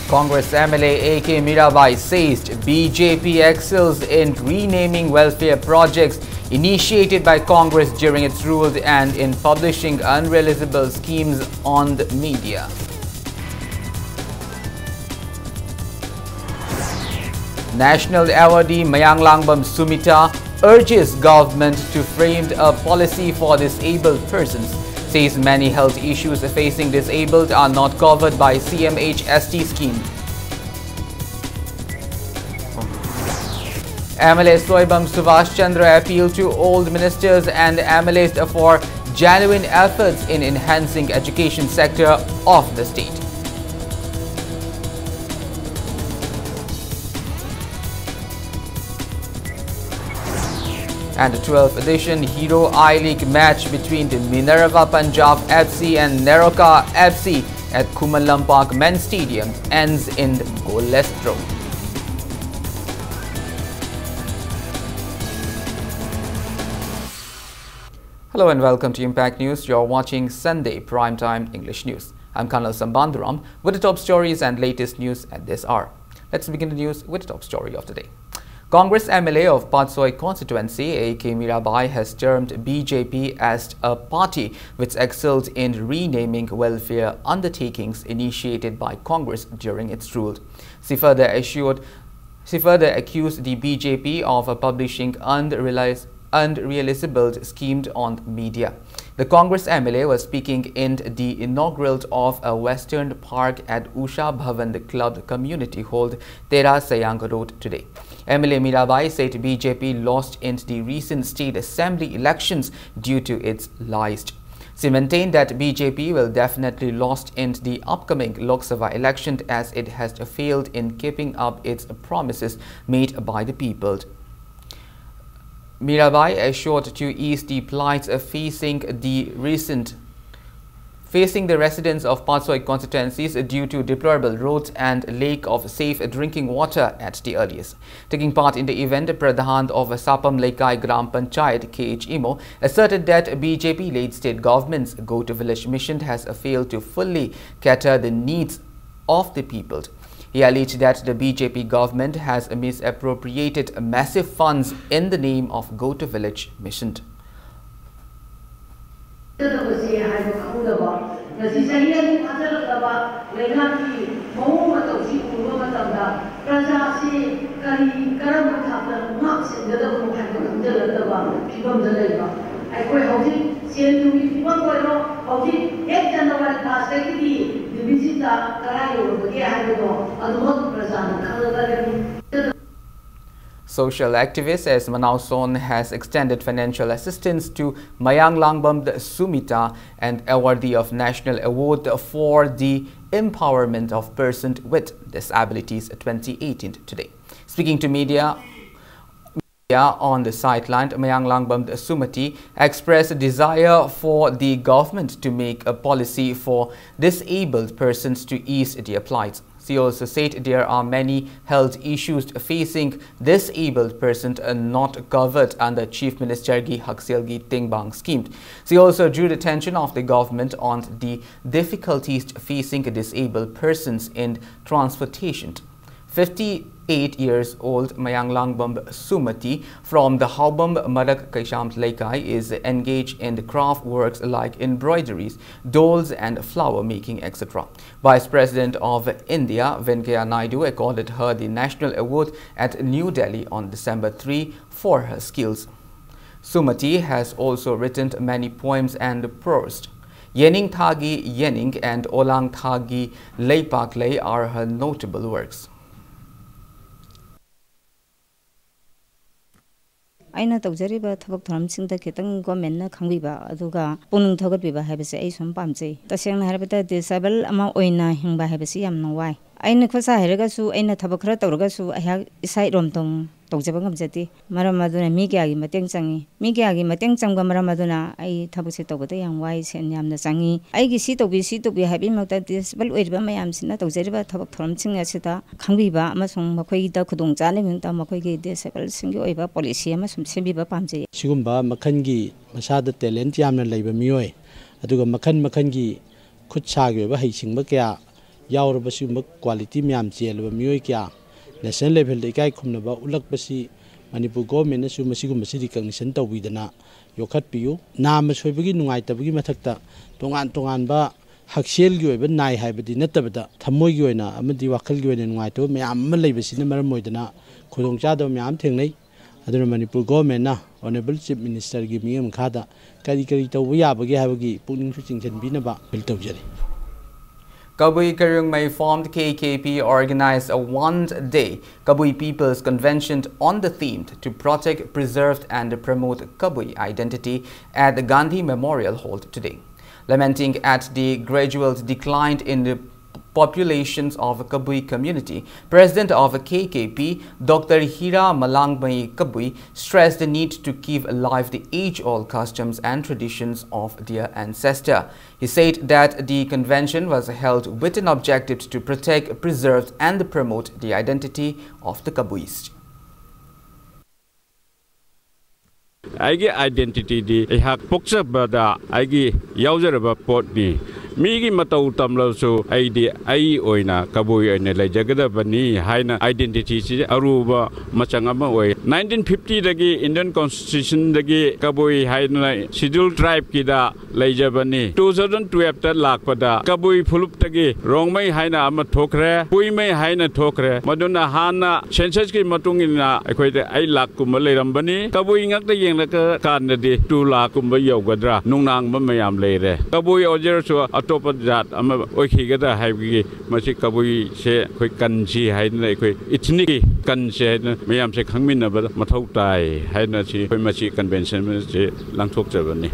Congress MLA A.K. Mirabai says BJP excels in renaming welfare projects initiated by Congress during its rule and in publishing unrealizable schemes on the media. National awardee Mayang Langbam Sumita urges government to frame a policy for disabled persons. Says many health issues facing disabled are not covered by CMHST scheme. MLA Soibam Subhash Chandra appealed to old ministers and MLAs for genuine efforts in enhancing education sector of the state. And the 12th edition Hero I-League match between the Minerva Punjab FC and Neroka FC at Kumalampak Men's Stadium ends in goalless draw. Hello and welcome to Impact News. You're watching Sunday Primetime English News. I'm Kanal Sambandaram with the top stories and latest news at this hour. Let's begin the news with the top story of the day. Congress MLA of Patsoi constituency A.K. Mirabai has termed BJP as a party which excels in renaming welfare undertakings initiated by Congress during its rule. She further accused the BJP of publishing unrealizable schemes on media. The Congress MLA was speaking in the inaugural of a Western Park at Usha Bhavan Club Community Hall, Tera Sayang Road today. MLA Mirabai said BJP lost in the recent state assembly elections due to its lies. She maintained that BJP will definitely lost in the upcoming Lok Sabha election as it has failed in keeping up its promises made by the people. Mirabai assured to ease the plights facing the residents of Patsoi constituencies due to deplorable roads and lack of safe drinking water at the earliest. Taking part in the event, Pradhan of Sapam Lekai Gram Panchayat KH Imo asserted that BJP-led state government's Go to Village mission has failed to fully cater the needs of the people. He alleged that the BJP government has misappropriated massive funds in the name of Go to Village mission. Social activist as Manauson has extended financial assistance to Mayang Langbam Sumita, an awardee of National Award for the Empowerment of Persons with Disabilities 2018 today. Speaking to media on the sideline, Mayang Langbam Sumati expressed a desire for the government to make a policy for disabled persons to ease their plight. She also said there are many health issues facing disabled persons not covered under Chief Minister Gi Hakselgi Tingbang scheme. She also drew the attention of the government on the difficulties facing disabled persons in transportation. 58 years old Mayang Langbam Sumati from the Haubam Marak Kaisham Lekai is engaged in the craft works like embroideries, dolls and flower making, etc. Vice President of India Venkaiah Naidu accorded her the National Award at New Delhi on December 3 for her skills. Sumati has also written many poems and prose. Yening Thagi Yening and Olang Thagi Leipak Lei are her notable works. aina tawjariba thabak tharamsing da ketang government na khangbiba aduga punung thagotbiba habase ai som pamjei taseng harabata disable ama oina hingba habase yam nowai aina khosa heraga su aina thabak khara tawraga su ahya isai romtong tawjaba ngamjati maram aduna mi kya gi mateng changi mi kya gi mateng changba maram aduna ai thabak se tawgada yang wai sen yamna changi ai gi si tobi habi makta disable oirba mayam sina tawjariba thabak tharamsing asida khangbiba amasung makhoi da khudong chale mingta makhoi gi disable singi oiba policy amasum sembiba pamjei sigumba makhangi masada talent yamna leiba mioi aduga makhan gi khutsa gi ba haisingba kya ꯌꯥꯎꯔꯕꯁꯤ quality ꯃꯌꯥꯝ ꯆꯦꯜꯂꯕ ꯃꯤꯑꯣꯏ ꯀꯌꯥ national ꯂꯦꯚꯦꯜꯗ ꯏꯀꯥꯏ ꯈꯨꯝꯅꯕ ꯎꯠꯂꯛꯄꯁꯤ Manipur ꯒꯣꯚꯔꯟꯃꯦꯟꯠꯅꯁꯨ ꯃꯁꯤꯒꯨꯝꯕꯁꯤ recognition ꯇꯧꯕꯤꯗꯅ ꯌꯣꯛꯈꯠꯄꯤꯌꯨ ꯅꯥꯝꯃ ꯁꯣꯏꯕꯒꯤ ꯅꯨꯡꯉꯥꯏꯇꯕꯒꯤ ꯃꯊꯛꯇ ꯇꯣꯉꯥꯟꯕ ꯍꯛꯁꯦꯜꯒꯤ ꯑꯣꯏꯕ ꯅꯥꯏ ꯍꯥꯏꯕꯗꯤ ꯅꯠꯇꯕꯗ ꯊꯃꯣꯏꯒꯤ ꯑꯣꯏꯅ ꯑꯃꯗꯤ ꯋꯥꯈꯜꯒꯤ ꯑꯣꯏꯅ ꯅꯨꯡꯉꯥꯏꯇꯕ ꯃꯌꯥꯝ ꯑꯃ ꯂꯩꯕꯁꯤꯅ ꯃꯔꯝ ꯑꯣꯏꯗꯅ ꯈꯨꯗꯣꯡꯆꯥꯗꯕ ꯃꯌꯥꯝ ꯊꯦꯡꯅꯩ ꯑꯗꯨꯅ ꯃꯅꯤꯄꯨꯔ ꯒꯣꯚꯔꯟꯃꯦꯟꯠꯅ ꯑꯣꯅꯔꯦꯕꯜ ꯆꯤꯐ ꯃꯤꯅꯤꯁꯇꯔꯒꯤ ꯃꯤꯠꯌꯦꯡ ꯃꯈꯥꯗ ꯀꯔꯤ ꯇꯧꯕ ꯌꯥꯕꯒꯦ ꯍꯥꯏꯕꯒꯤ ꯄꯨꯛꯅꯤꯡꯁꯨ ꯆꯤꯡꯁꯤꯟꯕꯤꯅꯕ ꯑꯄꯤꯜ ꯇꯧꯖꯔꯤ. Kabui Karungmai formed KKP organized a one-day Kabui People's Convention on the theme to protect, preserve and promote Kabui identity at the Gandhi Memorial Hall today. Lamenting at the gradual decline in the populations of Kabui community, President of KKP, Dr. Hira Malangmai Kabui, stressed the need to keep alive the age-old customs and traditions of their ancestor. He said that the convention was held with an objective to protect, preserve and promote the identity of the Kabuis. Aigi identity di ihak poksa bada aigi yauzaraba pot ni migi matau tamlo so aidi ai oina Kabui oina lejagada bani haina identity si aruba machangama oi 1950 dagi Indian Constitution dagi Kabui haina scheduled tribe kida lejabani 2012 ta lakpada Kabui phulup dagi rongmai haina ama thokre puimai haina thokre maduna hana census ki matungina akoide ai lakkum leirambani Kabui ngak ta Kanadi, 2 lakh kumba yogadra, Nunang Mamayam lere. Kabui Ojer so atop that, Okigada Havi, Masi Kabui se, quick kanji, Haidna, Itniki, Kanse, Mayam se Kangmina, Matautai, Haidnachi, Masi Convention, Langtok Javani.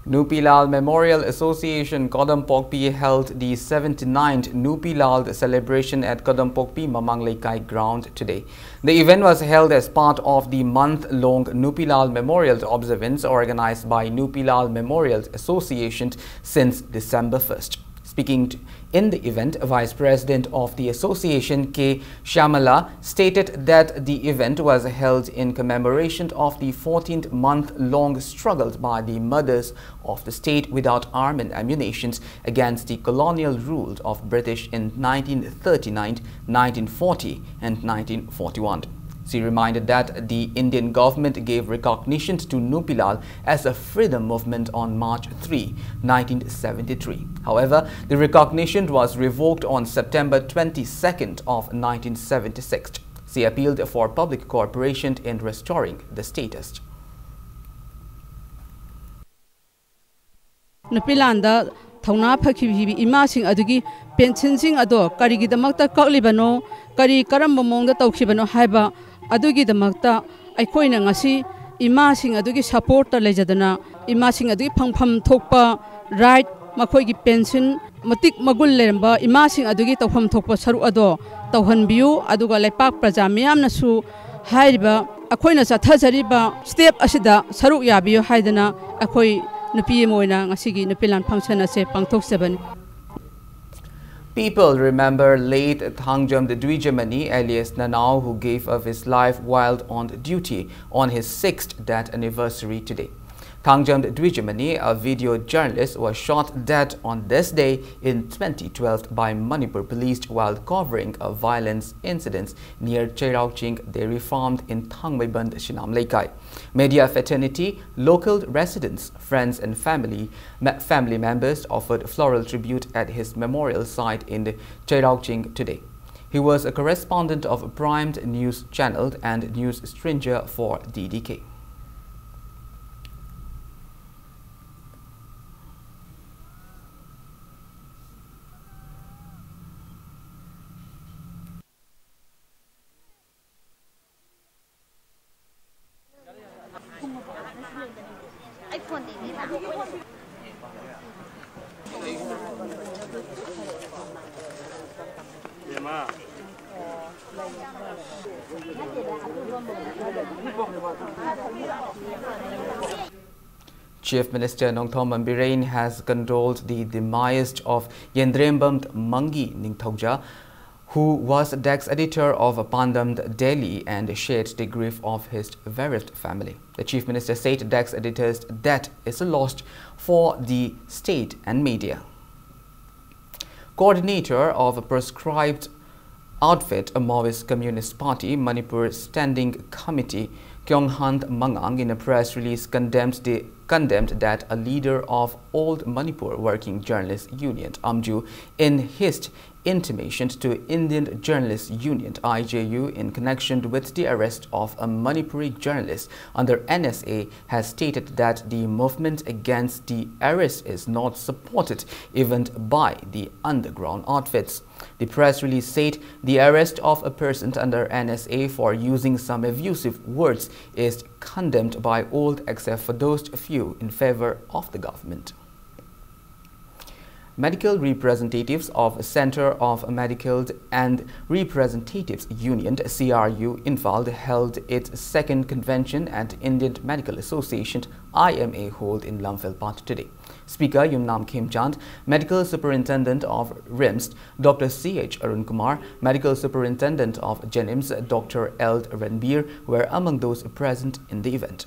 Nupilal Memorial Association Kodampokpi held the 79th Nupilal celebration at Kodampokpi Mamanglekai ground today. The event was held as part of the month-long Nupilal Memorial observance organized by Nupilal Memorial Association since December 1st. Speaking in the event, Vice President of the association, K. Shamala, stated that the event was held in commemoration of the 14th month-long struggle by the mothers of the state without arms and ammunition against the colonial rule of British in 1939, 1940 and 1941. She reminded that the Indian government gave recognition to Nupilal as a freedom movement on March 3, 1973. However, the recognition was revoked on September 22nd of 1976. She appealed for public cooperation in restoring the status. Nupilanda Thauna Phakhibi Ima sing adugi pension sing ado karigidamakta kaklibano kari karamba mongda tawkhibano haiba adugi damakta aikoina ngasi ima sing adugi support ta lejadana ima sing adugi phangpham thokpa right makhoi gi pension matik magul leramba ima sing adugi tawpham thokpa saru ado tawhanbiu aduga lepak praja miyamna su hairiba akoina chathajariba step asida saru yabiu haidana akoi nupi moina ngasigi nupilan function ase pangthok seven. People remember late Thangjam Dwijamani alias Nanao, who gave up his life while on duty on his 6th death anniversary today. Thangjam Dwijamani, a video journalist, was shot dead on this day in 2012 by Manipur police while covering a violence incident near Cheirauching Dairy Farm in Thangmaiband, Shinamlekai. Media fraternity, local residents, friends and family members offered floral tribute at his memorial site in Cheirauching today. He was a correspondent of Prime News Channel and News Stranger for DDK. Chief Minister Nongthom Ambirein has condoled the demise of Yendrembam Mangi Ningthokja, who was Dex editor of Pandam Daily, and shared the grief of his bereaved family. The Chief Minister said Dex editor's death is a loss for the state and media. coordinator of a proscribed outfit, a Maoist Communist Party, Manipur Standing Committee, Kyonghant Mangang, in a press release condemned that a leader of Old Manipur Working Journalists Union, AMJU, in his intimation to Indian Journalists Union, IJU, in connection with the arrest of a Manipuri journalist under NSA, has stated that the movement against the arrest is not supported even by the underground outfits. The press release said the arrest of a person under NSA for using some abusive words is condemned by all except for those few in favor of the government. Medical representatives of Center of Medical and Representatives Union (CRU) Infal held its second convention at Indian Medical Association IMA hold in Lamphel today. Speaker Yumnam Khemchand, Medical Superintendent of RIMS Dr. C.H. Arun Kumar, Medical Superintendent of Jenims Dr. L. Ranbir were among those present in the event.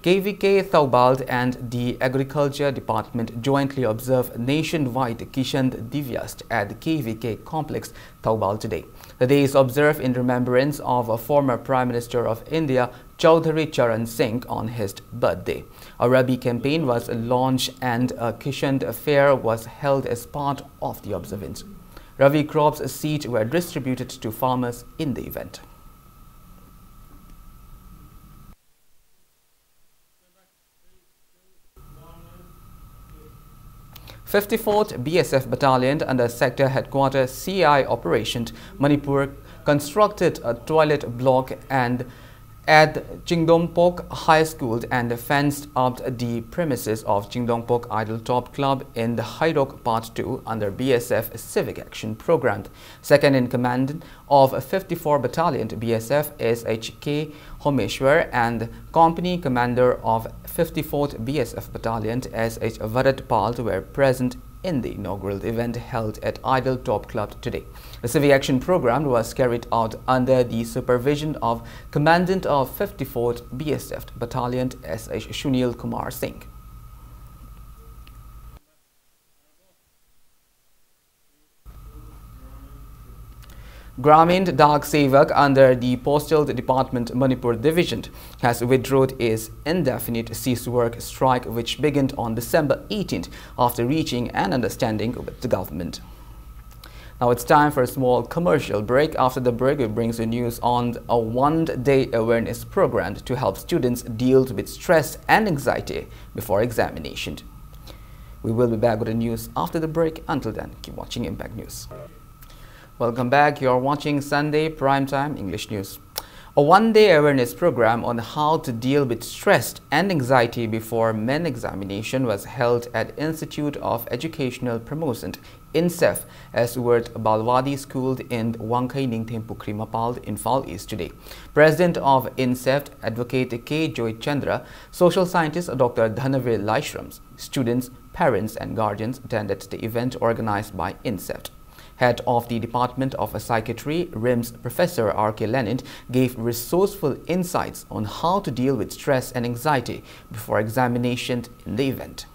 KVK Thoubal and the Agriculture Department jointly observed nationwide Kishan Divyas at the KVK complex Thoubal today. The day is observed in remembrance of a former Prime Minister of India, Chaudhary Charan Singh, on his birthday. A Rabi campaign was launched and a Kishan fair was held as part of the observance. Rabi crops seeds were distributed to farmers in the event. 54th BSF Battalion under Sector Headquarters CI Operation Manipur constructed a toilet block and at Chingdongpok High School and fenced up the premises of Chingdongpok Idol Top Club in the Haidok Part 2 under BSF Civic Action Program. Second in command of 54 Battalion BSF SHK Homeshwar and Company Commander of 54th BSF Battalion SH Varat Pal were present in the inaugural event held at Idol Top Club today. The Civic Action Program was carried out under the supervision of Commandant of 54th BSF Battalion SH Shunil Kumar Singh. Gramin Dak Sevak under the Postal Department Manipur Division has withdrawn its indefinite cease work strike which began on December 18th after reaching an understanding with the government. Now it's time for a small commercial break. After the break, we bring you news on a one-day awareness program to help students deal with stress and anxiety before examination. We will be back with the news after the break. Until then, keep watching Impact News. Welcome back. You're watching Sunday Primetime English News. A one-day awareness program on how to deal with stress and anxiety before main examination was held at Institute of Educational Promotion INSEF as Word Balwadi School in Wangkai Ningthem Pukri Mapal, Infal East today. President of INSEF, Advocate K. Joy Chandra, Social Scientist Dr. Dhanavir Laishrams, students, parents and guardians attended the event organized by INSEF. Head of the Department of Psychiatry, RIMS Professor R.K. Lenin, gave resourceful insights on how to deal with stress and anxiety before examination in the event.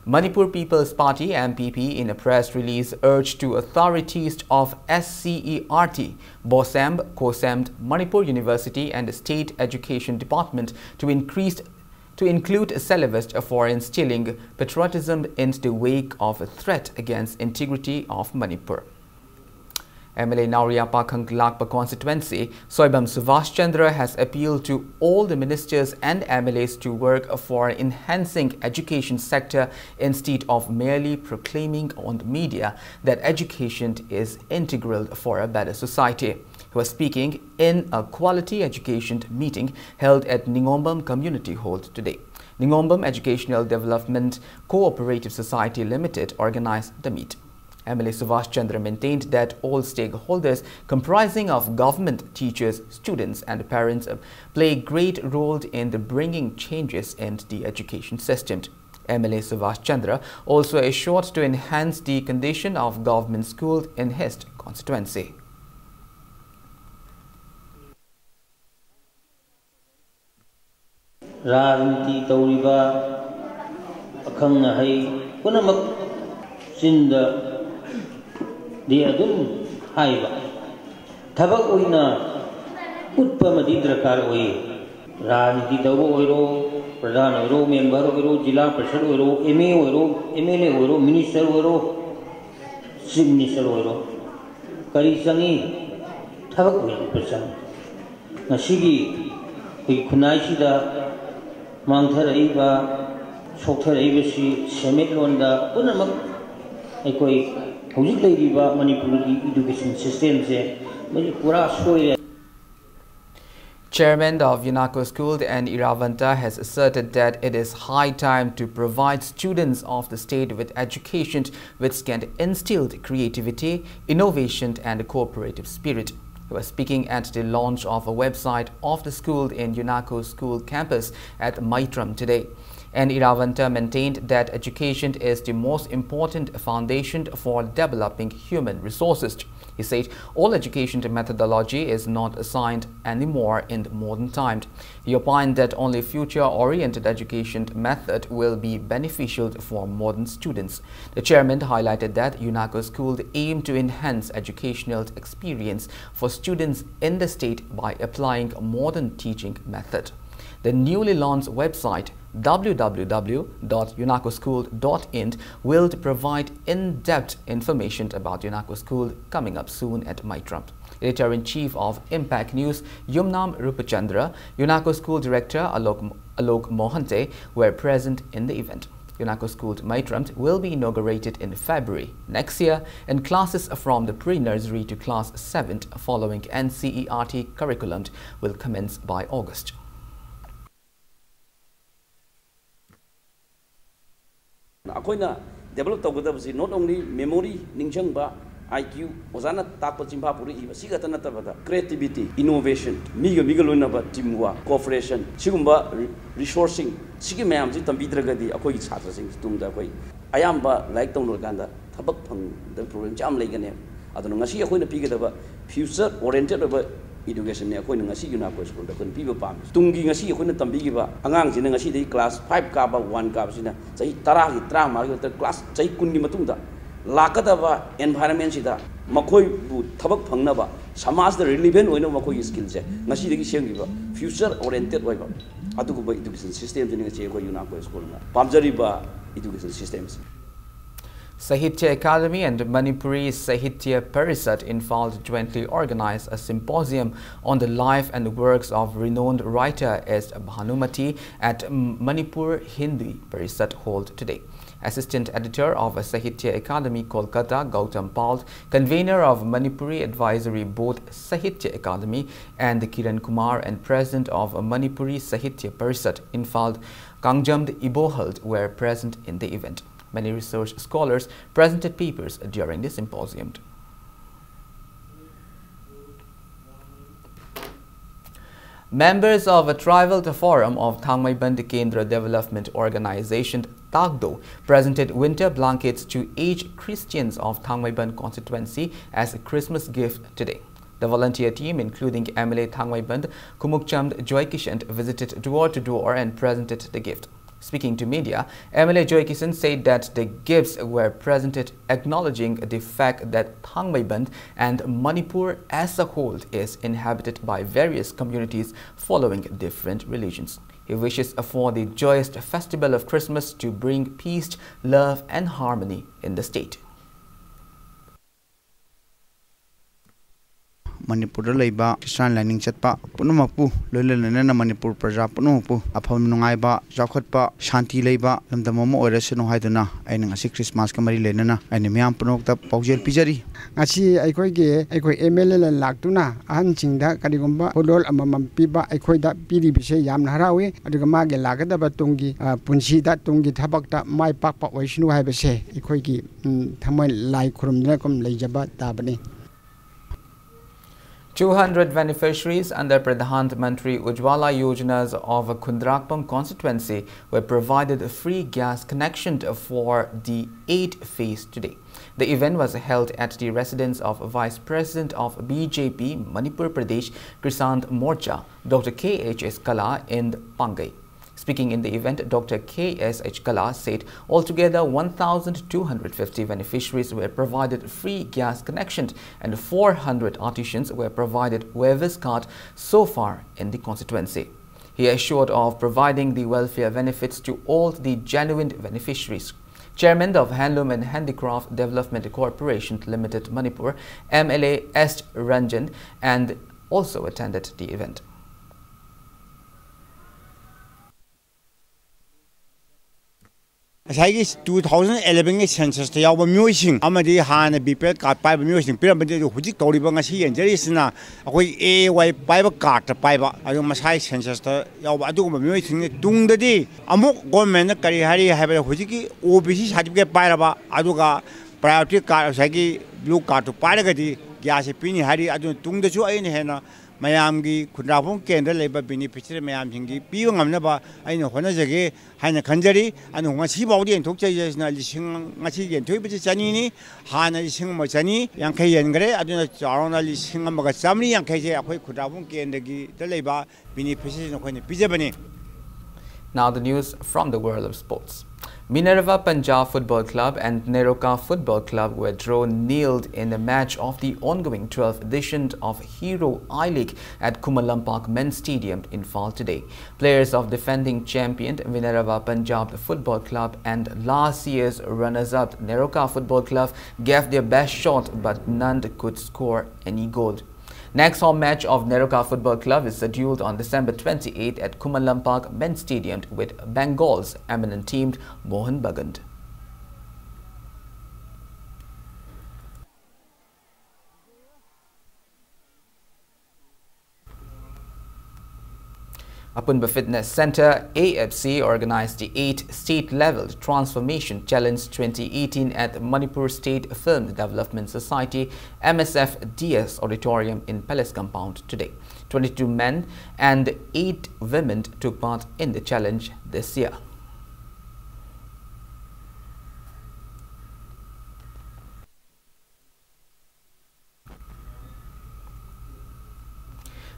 Manipur People's Party MPP in a press release urged to authorities of SCERT, BOSAM, COSAM, Manipur University and the State Education Department to include a syllabus for instilling patriotism in the wake of a threat against integrity of Manipur. MLA Nauriapa Khanglakpa constituency, Soibam Suvash Chandra has appealed to all the ministers and MLAs to work for enhancing education sector instead of merely proclaiming on the media that education is integral for a better society. He was speaking in a quality education meeting held at Ningombam Community Hall today. Ningombam Educational Development Cooperative Society Limited organized the meet. MLA Suvash Chandra maintained that all stakeholders comprising of government, teachers, students and parents play a great role in the bringing changes in the education system. MLA Suvash Chandra also assured to enhance the condition of government schools in his constituency. राजनीति तौरीबा अखंग है पुनमक सिंध दे अदुम हाइबा थबक ओइना उत्पा मदि दरकार ओइ राजनीति तौबो ओइरो प्रधान ओइरो member ओइरो जिला परिषद ओइरो एमए ओइरो एमएलए ओइरो मिनिस्टर ओइरो चीफ मिनिस्टर ओइरो करी संगी थबक ओइ प्रसंग नसिगी हि खुनाइसिदा मांगथरइबा सोक्थरइबसी सेमेटलोंदा पुनमक अखोई हौजिक लैरिबा मणिपुर की एजुकेशन सिस्टम से मजि पूरा सोय Chairman of UNACO School and Iravanta has asserted that it is high time to provide students of the state with education which can instill creativity, innovation and cooperative spirit. He was speaking at the launch of a website of the school in UNACO School campus at Maitram today. And Iravanta maintained that education is the most important foundation for developing human resources. He said all education methodology is not assigned anymore in modern times. He opined that only future-oriented education method will be beneficial for modern students. The chairman highlighted that UNACO School aim to enhance educational experience for students in the state by applying modern teaching method. The newly launched website www.unacoschool.in will provide in-depth information about UNACO School coming up soon at Maitram. Editor-in-Chief of Impact News, Yumnam Rupachandra, UNACO School Director Alok Mohante were present in the event. UNACO School Maitram will be inaugurated in February next year, and classes from the pre-nursery to class 7th following NCERT curriculum will commence by August. Akoina develop tawgadabasi not only memory ningchangba IQ ozana takpa chimpa puri iba sigatana tabada creativity innovation miga loinaba teamwork cooperation sigumba resourcing sigi mayam ji tambidragadi akoi chhatra sing tumda koi ayamba like tawno ganda thabak phang the problem jam leigane aduna ngasi akoina pigadaba future oriented aba education ne akoina ngasi UNACO school da kon piba pam tungi ngasi akoina tambigiba angang jina ngasi dei class 5 ka ba 1 ka sina chai 10 gi 30 ma gi class chai kun gi matungda lakadaba environment sida makoi bu thabak phangnaba samaj da relevant oina makoi skill je ngasi degi sengiba future oriented oiba aduguba education system jini che ko UNACO school na pamjariba education systems. Sahitya Academy and Manipuri Sahitya Parisat in Falls jointly organized a symposium on the life and works of renowned writer S. Bhanumati at Manipur Hindi Parisat Hall today. Assistant Editor of Sahitya Academy Kolkata, Gautam Pal, convener of Manipuri Advisory Board Sahitya Academy, and Kiran Kumar and President of Manipuri Sahitya Parisat in Falls, Kangjamd Ibohald were present in the event. Many research scholars presented papers during the symposium. Members of a tribal forum of Thangmaiband Kendra Development Organization Tagdo presented winter blankets to aged Christians of Thangmaiband constituency as a Christmas gift today. The volunteer team, including MLA Thangmaiband Kumukchand Joykishant, visited door to door and presented the gift. Speaking to media, MLA Joykishan said that the gifts were presented acknowledging the fact that Thangmaiband and Manipur as a whole is inhabited by various communities following different religions. He wishes for the joyous festival of Christmas to bring peace, love and harmony in the state. Manipur leiba Christian lining chatpa punumakpu loilenena Manipur praja punukpu apham nungaiba jakhotpa shanti leiba lamdamomo oirasenu haiduna aina ngasi Christmas ka mari lenena aina myam punokta paujel pijari ngasi aikoi MLA laktuna ahan chingda karigomba hodol amamam piba aikoi da piri bise yamna harawi aduga mage lagadaba tungi punsi da tungi thabakta mai pakpa oisnu haibase aikoi gi thamai lai khurumna kom leijaba tabani. 200 beneficiaries under Pradhan Mantri Ujjwala Yojanas of Khundrakpam constituency were provided a free gas connection for the 8th phase today. The event was held at the residence of Vice President of BJP Manipur Pradesh Krisant Morcha, Dr. K.H.S. Kala in Pangai. Speaking in the event, Dr. K.S.H. Kala said altogether 1,250 beneficiaries were provided free gas connection and 400 artisans were provided waivers card so far in the constituency. He assured of providing the welfare benefits to all the genuine beneficiaries. Chairman of Handloom and Handicraft Development Corporation Limited Manipur, MLA S. Ranjan, and also attended the event. Asai 2011 census ta yawa myoising amadi hana bipel card pai myoising piramidi hujik toriba ngasi enjerisna akoi AY pai card pai ba adu masai census ta yawa adu myoising tungdadi amuk government kari hari haiba hujiki OBC certificate pai raba aduga priority card asai blue card pai ragadi gas pini hari adu tungdachu aine hena mayamgi khunrapong kendra leba beneficiary mayam hingi piwa ngamna ba aina hona jage haina khanjari anu ngasi baudi enthok chaisna lising ngasi enthoi bi chani ni hana lising ma chani yankhai yengre aduna charona lising ma ga chamni yankhai je akhoi khunrapong kendra gi da leba beneficiary no khoine pijabani. Now the news from the world of sports. Minerva Punjab Football Club and Neroka Football Club were drawn nil in a match of the ongoing 12th edition of Hero I-League at Kumalampak Men's Stadium in Fall today. Players of defending champion Minerva Punjab Football Club and last year's runners-up Neroka Football Club gave their best shot, but none could score any goal. Next home match of Neroka Football Club is scheduled on December 28 at Kumalampak Men's Stadium with Bengal's eminent team Mohan Bagan. Apunba Fitness Center AFC organized the 8th state-level Transformation Challenge 2018 at Manipur State Film Development Society MSF DS Auditorium in Palace Compound today. 22 men and 8 women took part in the challenge this year.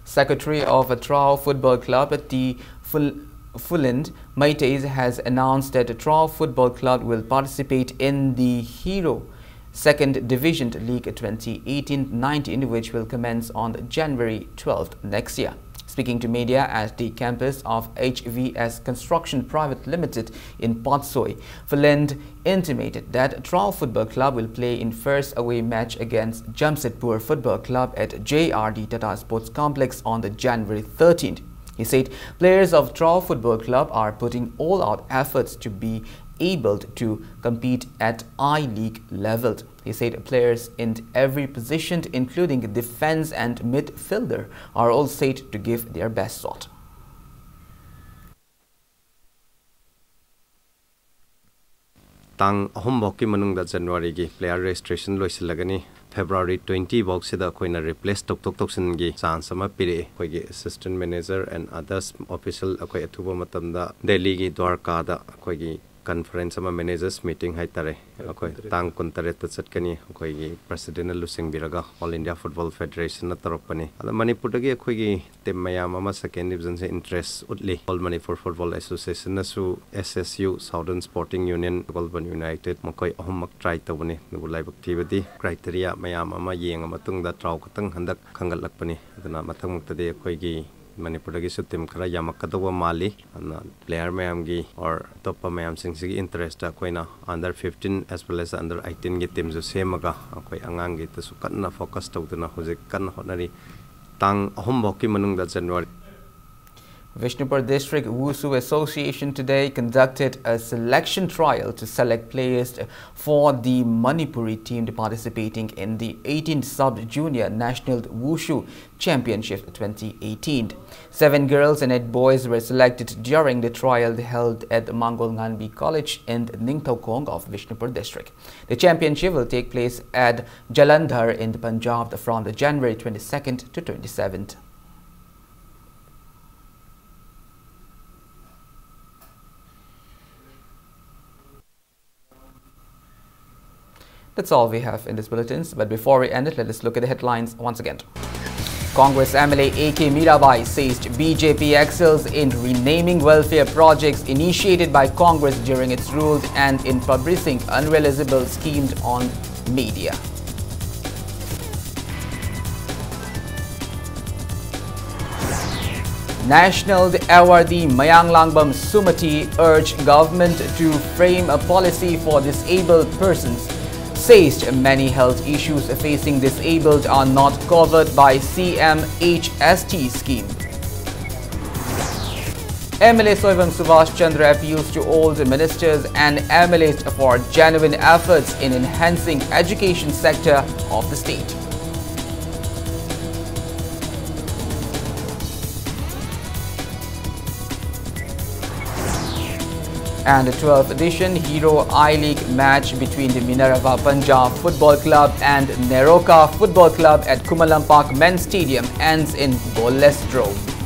Secretary of a Trao Football Club at the Fulland Maites has announced that the Trao Football Club will participate in the Hero 2nd Division League 2018-19, which will commence on January 12th next year. Speaking to media at the campus of HVS Construction Private Limited in Potsoi, Fulland intimated that Trao Football Club will play in first away match against Jamshedpur Football Club at JRD Tata Sports Complex on the January 13th. He said players of Trao Football Club are putting all-out efforts to be able to compete at I-League level. He said players in every position, including defense and midfielder, are all set to give their best shot. Tang homework ki manung da January gi player registration loisilagani February 20 box da koina replace tok sin gi chance ma pire koi gi assistant manager and others official koi athuba matam da Delhi gi Dwarka da koi gi conference ama managers meeting hai tare koi tang kontare ta chatkani koi gi president lusing biraga All India Football Federation na taropani ala Manipur gi koi gi team mayam ama second division se interest utli All Manipur Football Association na su SSU Southern Sporting Union Golban United makoi ahummak try tawani nubulai bakti criteria mayam ama yeng matung da traw katang handak khangal lakpani aduna mathang muktade koi gi Manipur gi su team khara yamakadawa mali ana player mayam gi or top mayam sing sig interest koina under 15 as well as under 18 gi team ju semaga koi angang gi ta su kanna focus tawduna hojik kan honari tang homework ki manung da January. Vishnupur District Wushu Association today conducted a selection trial to select players for the Manipuri team participating in the 18th Sub-Junior National Wushu Championship 2018. 7 girls and 8 boys were selected during the trial held at Mangol Nganbi College in Ningthokong of Vishnupur District. The championship will take place at Jalandhar in Punjab from the January 22nd to 27th. That's all we have in this bulletins, but before we end it, let us look at the headlines once again. Congress MLA A.K. Mirabai says BJP excels in renaming welfare projects initiated by Congress during its rule and in publishing unrealizable schemes on media. National Awardi Mayang Langbam Sumati urged government to frame a policy for disabled persons. Says many health issues facing disabled are not covered by CMHST scheme. MLA Soivam Subhash Chandra appeals to all the ministers and MLAs for genuine efforts in enhancing education sector of the state. And the 12th edition Hero I-League match between the Minerva Punjab Football Club and Neroka Football Club at Kumalam Park Men's Stadium ends in goalless draw.